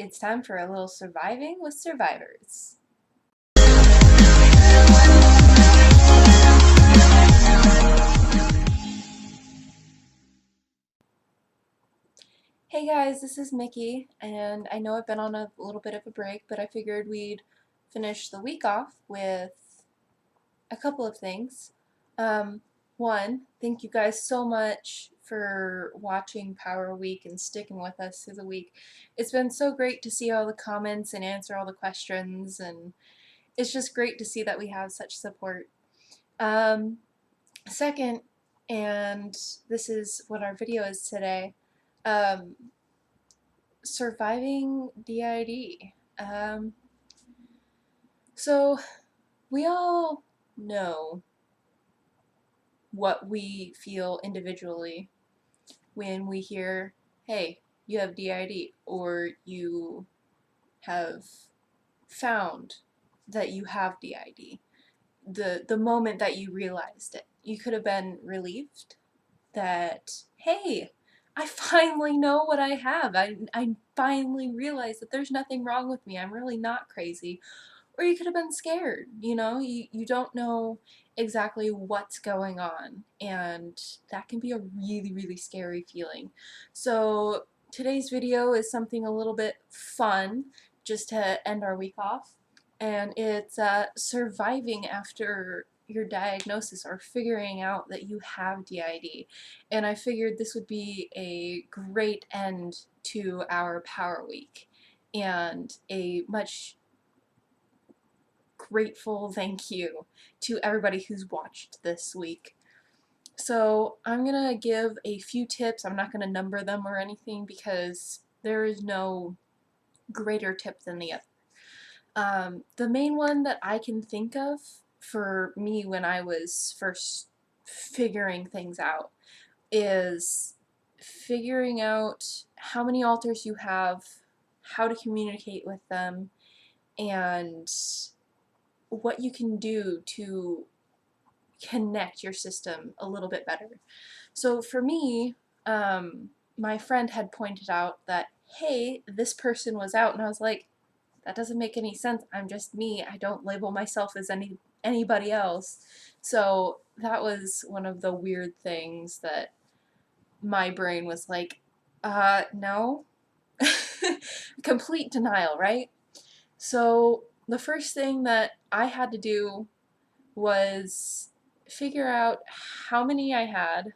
It's time for a little surviving with survivors. Hey guys, this is Mickey, and I know I've been on a little bit of a break, but I figured we'd finish the week off with a couple of things. One, thank you guys so much for watching Power Week and sticking with us through the week. It's been so great to see all the comments and answer all the questions, and it's just great to see that we have such support. Second, and this is what our video is today, um, surviving DID. So we all know what we feel individually when we hear, hey, you have DID, or you have found that you have DID. The moment that you realized it. You could have been relieved that, hey, I finally know what I have. I finally realized that there's nothing wrong with me. I'm really not crazy. Or you could have been scared, you don't know exactly what's going on, and that can be a really, really scary feeling. So today's video is something a little bit fun just to end our week off, and it's surviving after your diagnosis or figuring out that you have DID. And I figured this would be a great end to our Power Week and a much grateful thank you to everybody who's watched this week. So I'm gonna give a few tips. I'm not gonna number them or anything because there is no greater tip than the other. The main one that I can think of for me when I was first figuring things out is figuring out how many alters you have, how to communicate with them, and what you can do to connect your system a little bit better. So for me, my friend had pointed out that, hey, this person was out, and I was like, that doesn't make any sense. I'm just me. I don't label myself as anybody else. So that was one of the weird things that my brain was like, no. Complete denial, right? So the first thing that I had to do was figure out how many I had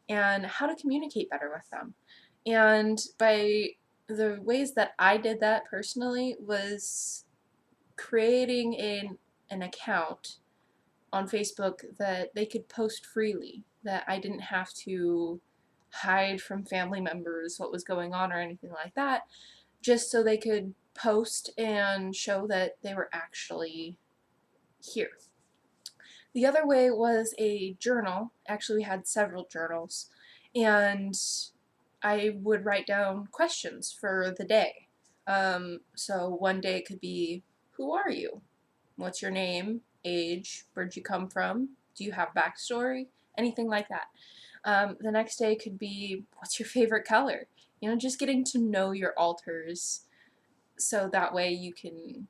and how to communicate better with them. And by the ways that I did that personally was creating an account on Facebook that they could post freely, that I didn't have to hide from family members what was going on or anything like that, just so they could post and show that they were actually here. The other way was a journal. Actually, we had several journals, and I would write down questions for the day. So one day it could be, who are you? What's your name? Age? Where'd you come from? Do you have backstory? Anything like that. The next day could be, what's your favorite color? Just getting to know your alters so that way you can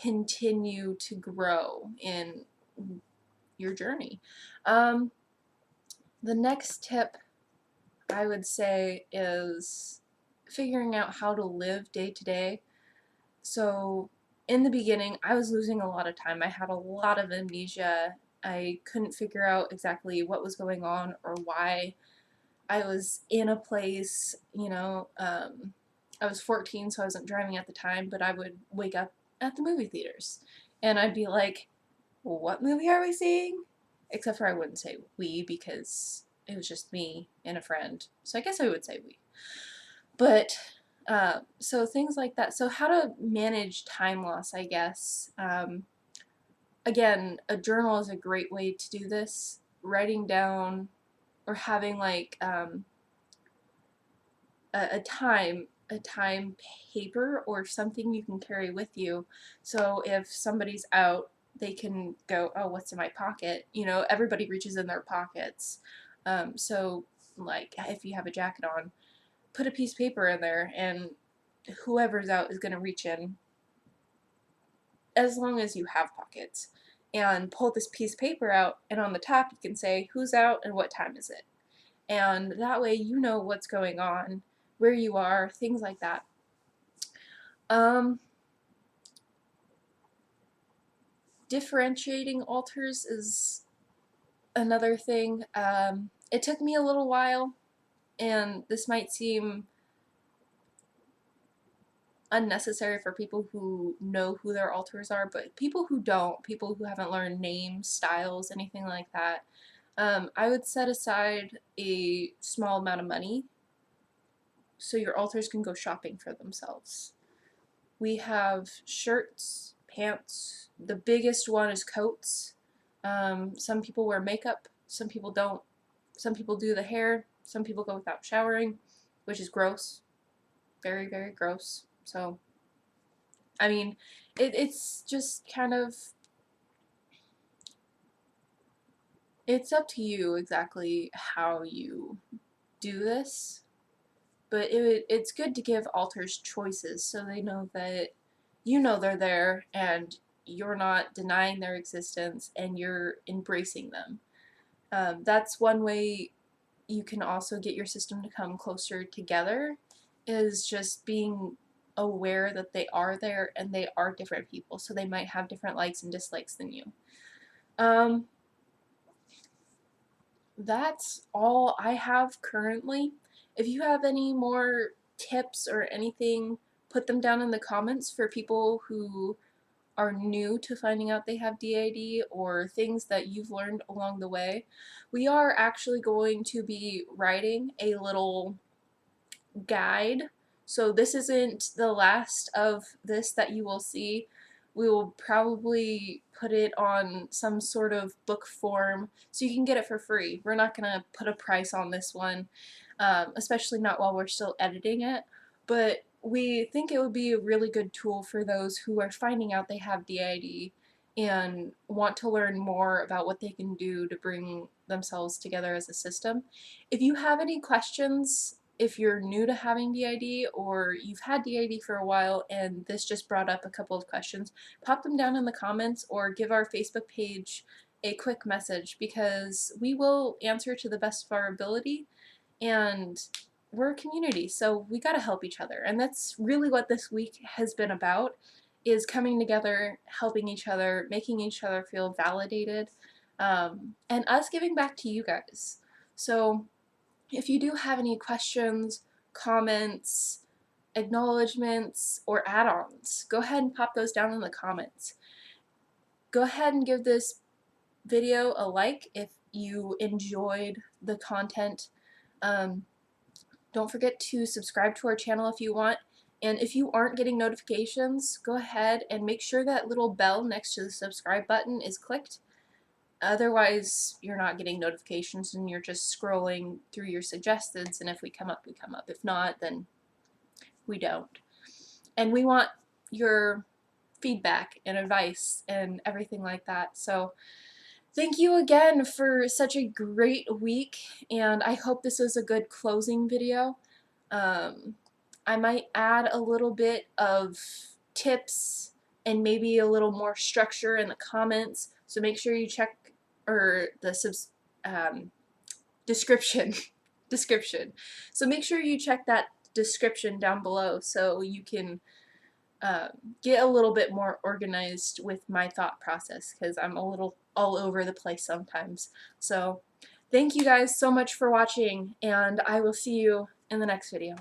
continue to grow in your journey. Um, the next tip I would say is figuring out how to live day to day. So in the beginning, I was losing a lot of time. I had a lot of amnesia. I couldn't figure out exactly what was going on or why I was in a place, I was 14, so I wasn't driving at the time, but I would wake up at the movie theaters. And I'd be like, what movie are we seeing? Except for I wouldn't say we because it was just me and a friend. So I guess I would say we. But so things like that. So how to manage time loss, I guess. Again, a journal is a great way to do this. Writing down or having like a time paper or something you can carry with you. So if somebody's out, they can go, oh, what's in my pocket? Everybody reaches in their pockets. So like if you have a jacket on, put a piece of paper in there and whoever's out is going to reach in, as long as you have pockets, and pull this piece of paper out, and on the top you can say who's out and what time is it. And that way you know what's going on, where you are, things like that. Differentiating altars is another thing. It took me a little while, and this might seem unnecessary for people who know who their altars are, but people who don't, people who haven't learned names, styles, anything like that, I would set aside a small amount of money so your altars can go shopping for themselves. We have shirts, pants, the biggest one is coats. Some people wear makeup, some people don't. Some people do the hair, some people go without showering, which is gross. Very, very gross. So, I mean, it's just kind of, it's up to you exactly how you do this, but it's good to give altars choices so they know that you know they're there and you're not denying their existence and you're embracing them. That's one way you can also get your system to come closer together, is just being aware that they are there and they are different people, so they might have different likes and dislikes than you. That's all I have currently. If you have any more tips or anything, put them down in the comments for people who are new to finding out they have DID, or things that you've learned along the way. We are actually going to be writing a little guide, so this isn't the last of this that you will see. We will probably put it on some sort of book form so you can get it for free. We're not going to put a price on this one, especially not while we're still editing it, but we think it would be a really good tool for those who are finding out they have DID and want to learn more about what they can do to bring themselves together as a system. If you have any questions, if you're new to having DID or you've had DID for a while and this just brought up a couple of questions, pop them down in the comments or give our Facebook page a quick message, because we will answer to the best of our ability, and we're a community, so we gotta help each other. And that's really what this week has been about, is coming together, helping each other, making each other feel validated, and us giving back to you guys. So if you do have any questions, comments, acknowledgements, or add-ons, go ahead and pop those down in the comments. Go ahead and give this video a like if you enjoyed the content. Don't forget to subscribe to our channel if you want. And if you aren't getting notifications, go ahead and make sure that little bell next to the subscribe button is clicked. Otherwise, you're not getting notifications and you're just scrolling through your suggesteds, and if we come up, we come up. If not, then we don't. And we want your feedback and advice and everything like that. So thank you again for such a great week, and I hope this was a good closing video. I might add a little bit of tips and maybe a little more structure in the comments, so make sure you check, or the description description. So make sure you check that description down below so you can get a little bit more organized with my thought process, because I'm a little all over the place sometimes. So thank you guys so much for watching, and I will see you in the next video.